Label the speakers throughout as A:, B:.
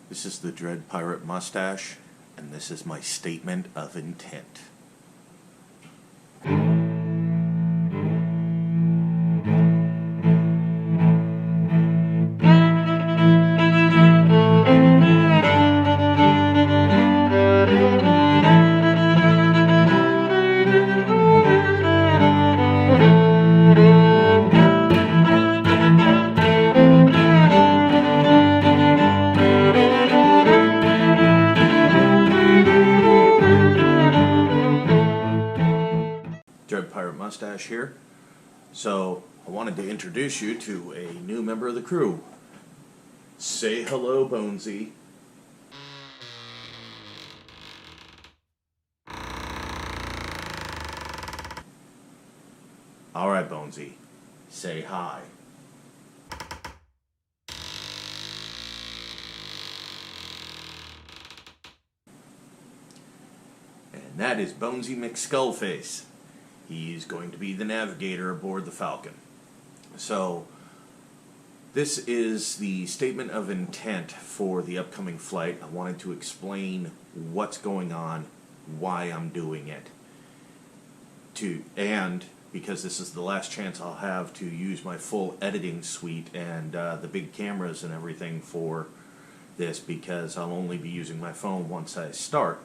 A: This is the DreadPirateMustache, and this is my statement of intent. DreadPirateMustache here. So I wanted to introduce you to a new member of the crew. Say hello, Bonesy. Alright, Bonesy. Say hi. And that is Bonesy McSkullface. He's going to be the navigator aboard the Falcon. So, this is the statement of intent for the upcoming flight. I wanted to explain what's going on, why I'm doing it, and because this is the last chance I'll have to use my full editing suite and the big cameras and everything for this, because I'll only be using my phone once I start.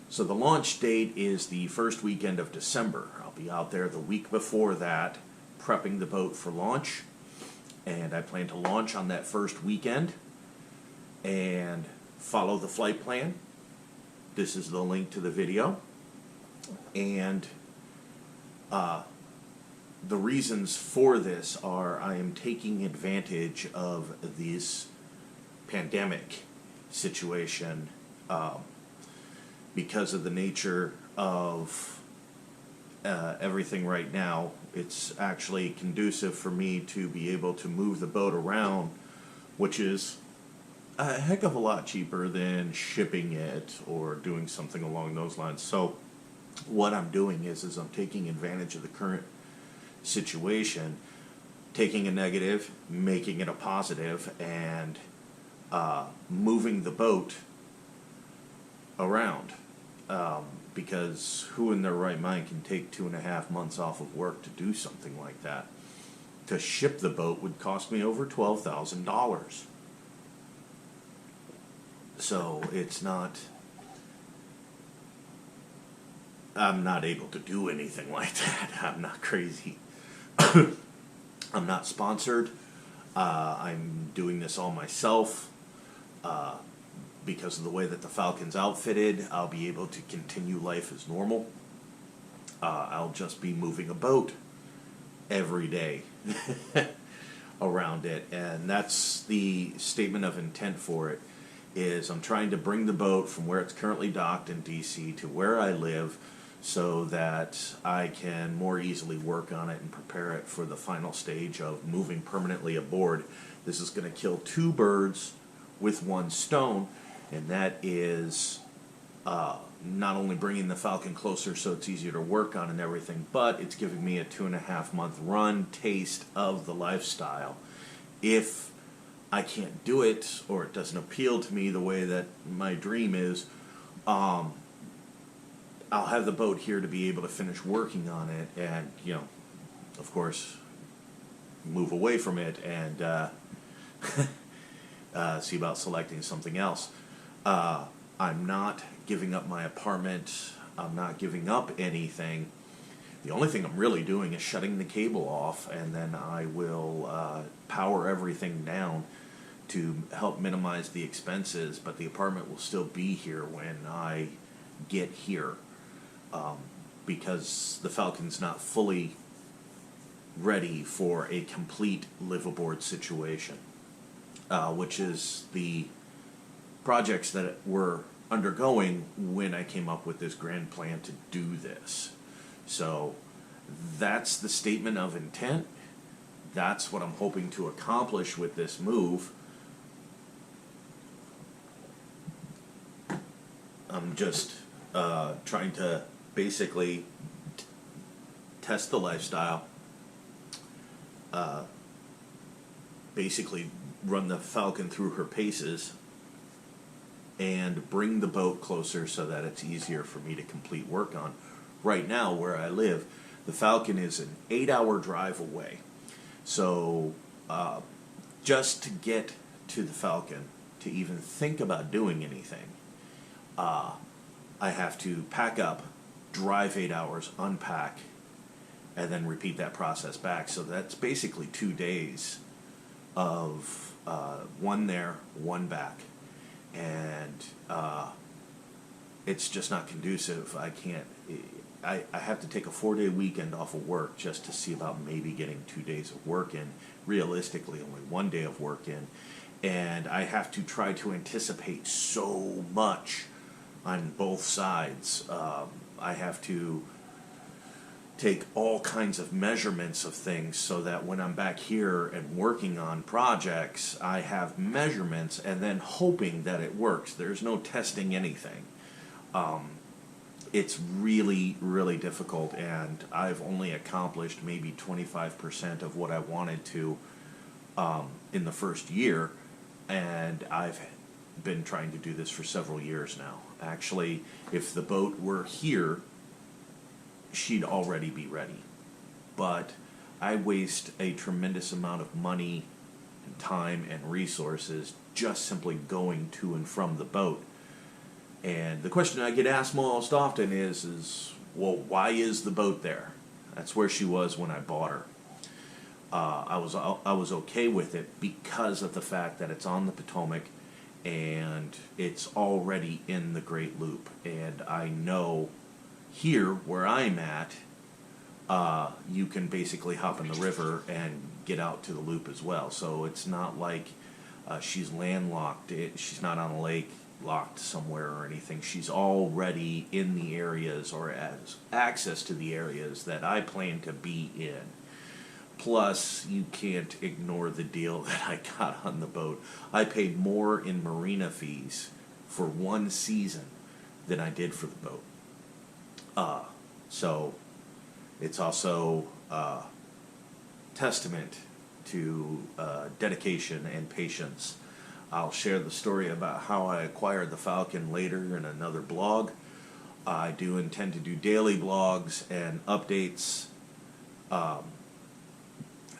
A: So the launch date is the first weekend of December. I'll be out there the week before that, prepping the boat for launch. And I plan to launch on that first weekend and follow the flight plan. This is the link to the video. And the reasons for this are I am taking advantage of this pandemic situation because of the nature of everything right now. It's actually conducive for me to be able to move the boat around, which is a heck of a lot cheaper than shipping it or doing something along those lines. So what I'm doing is I'm taking advantage of the current situation, taking a negative, making it a positive, and moving the boat around. Because who in their right mind can take 2.5 months off of work to do something like that? To ship the boat would cost me over $12,000. So it's not, I'm not able to do anything like that. I'm not crazy. I'm not sponsored. I'm doing this all myself. Because of the way that the Falcon's outfitted, I'll be able to continue life as normal. I'll just be moving a boat every day around it, and that's the statement of intent for it. Is I'm trying to bring the boat from where it's currently docked in DC to where I live, so that I can more easily work on it and prepare it for the final stage of moving permanently aboard. This is going to kill two birds with one stone. And that is not only bringing the Falcon closer so it's easier to work on and everything, but it's giving me a 2.5-month run taste of the lifestyle. If I can't do it, or it doesn't appeal to me the way that my dream is, I'll have the boat here to be able to finish working on it and, you know, of course, move away from it and see about selecting something else. I'm not giving up my apartment. I'm not giving up anything. The only thing I'm really doing is shutting the cable off, and then I will power everything down to help minimize the expenses, but the apartment will still be here when I get here, because the Falcon's not fully ready for a complete live-aboard situation, which is the projects that were undergoing when I came up with this grand plan to do this. So that's the statement of intent. That's what I'm hoping to accomplish with this move. I'm just trying to basically test the lifestyle, basically run the Falcon through her paces and bring the boat closer so that it's easier for me to complete work on. Right now, where I live, the Falcon is an 8-hour drive away. So just to get to the Falcon, to even think about doing anything, I have to pack up, drive 8 hours, unpack, and then repeat that process back. So that's basically 2 days of one there, one back. And it's just not conducive. I can't. I have to take a 4-day weekend off of work just to see about maybe getting 2 days of work in. Realistically, only 1 day of work in. And I have to try to anticipate so much on both sides. I have to take all kinds of measurements of things so that when I'm back here and working on projects, I have measurements and then hoping that it works. There's no testing anything. It's really, really difficult, and I've only accomplished maybe 25% of what I wanted to in the first year, and I've been trying to do this for several years now. Actually, if the boat were here, she'd already be ready. But I waste a tremendous amount of money and time and resources just simply going to and from the boat. And the question I get asked most often is, well, why is the boat there? That's where she was when I bought her. I was okay with it because of the fact that it's on the Potomac and it's already in the Great Loop. And I know here where I'm at, you can basically hop in the river and get out to the loop as well. So it's not like she's landlocked. She's not on a lake locked somewhere or anything. She's already in the areas or has access to the areas that I plan to be in. Plus, you can't ignore the deal that I got on the boat. I paid more in marina fees for one season than I did for the boat. So it's also testament to dedication and patience. I'll share the story about how I acquired the Falcon later in another blog. I do intend to do daily blogs and updates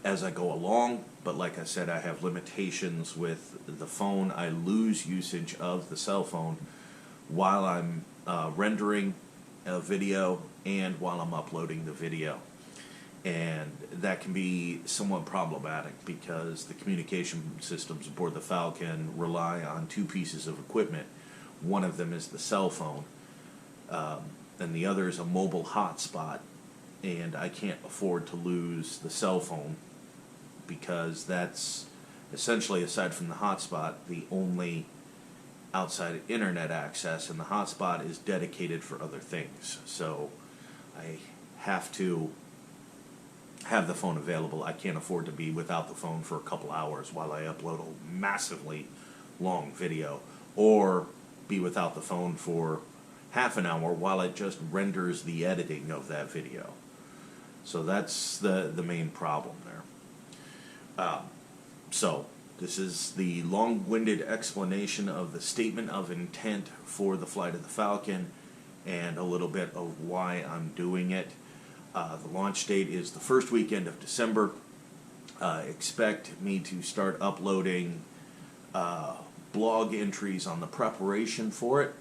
A: as I go along, but like I said, I have limitations with the phone. I lose usage of the cell phone while I'm rendering a video and while I'm uploading the video. And that can be somewhat problematic because the communication systems aboard the Falcon rely on two pieces of equipment. One of them is the cell phone, and the other is a mobile hotspot. And I can't afford to lose the cell phone because that's essentially, aside from the hotspot, the only outside internet access, and the hotspot is dedicated for other things. So I have to have the phone available. I can't afford to be without the phone for a couple hours while I upload a massively long video, or be without the phone for half an hour while it just renders the editing of that video. So that's the main problem there. So this is the long-winded explanation of the statement of intent for the flight of the Falcon and a little bit of why I'm doing it. The launch date is the first weekend of December. Expect me to start uploading blog entries on the preparation for it,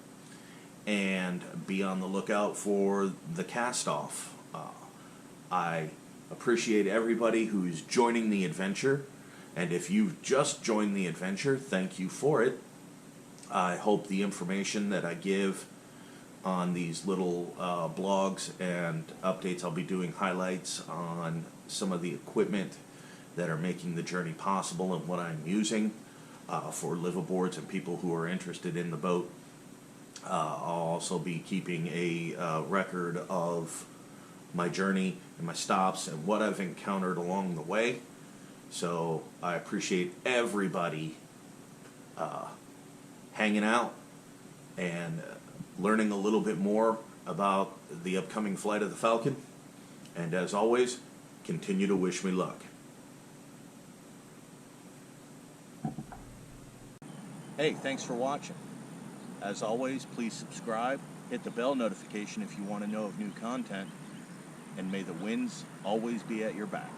A: and be on the lookout for the cast-off. I appreciate everybody who's joining the adventure, and if you've just joined the adventure, thank you for it. I hope the information that I give on these little blogs and updates, I'll be doing highlights on some of the equipment that are making the journey possible and what I'm using for liveaboards and people who are interested in the boat. I'll also be keeping a record of my journey and my stops and what I've encountered along the way. So I appreciate everybody hanging out and learning a little bit more about the upcoming flight of the Falcon. And as always, continue to wish me luck.
B: Hey, thanks for watching. As always, please subscribe, hit the bell notification if you want to know of new content, and may the winds always be at your back.